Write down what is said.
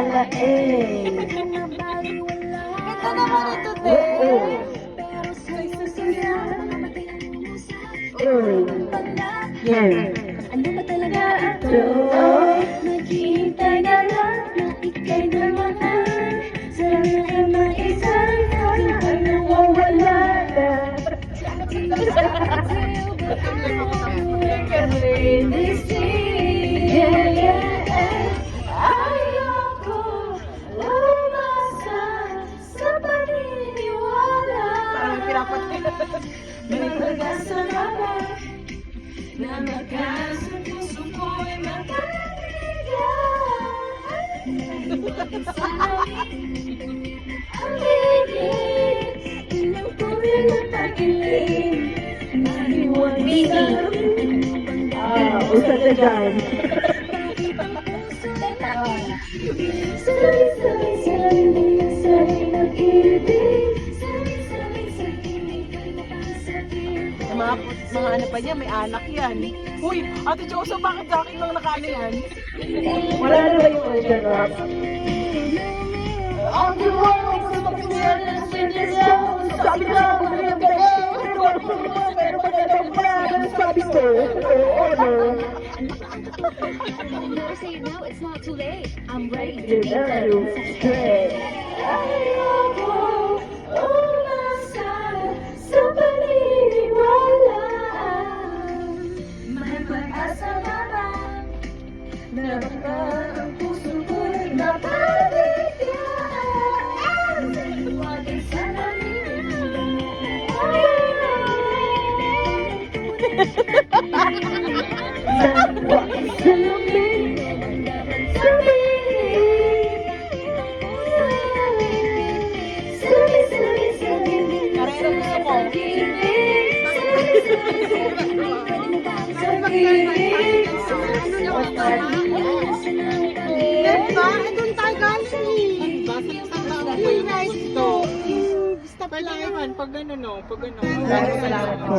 alain. Ito naman ito, te. Yeah. Ano ba talaga ito? Naghihintay na lang na ika'y namahal. Sana ay maisay na ay nawawala na. Ayoko umasa sa paniniwala. Parang pinapatin. May pag-asa na magkasa puso ko'y mapanigan. Ang linis ng tunay na pag-ilim. Usa ka dyan. Sabi-sabi-sabi ng ibig. Sabi-sabi-sabi ng Mga ano pa niya, may anak yan. Uy, Ate Josa, bakit sa akin lang nakaano yan? Wala na ba yung ocean rock? Ang diwa ko sa pagkakasal ng Cinderella. Sabi na ako na yung pero magandang parang sabi ko, oo, no. Never say no, it's not too late. I'm ready to Yun be na yung stress. Ayoko umasa sa paniniwala. May pag-asa naman na baka ang puso ko'y mapabigyan. Huwag ay sana Diba? Doon tayo guys. Nice to. Stop lang naman. Pag ano no. Pag ano. Salamat po.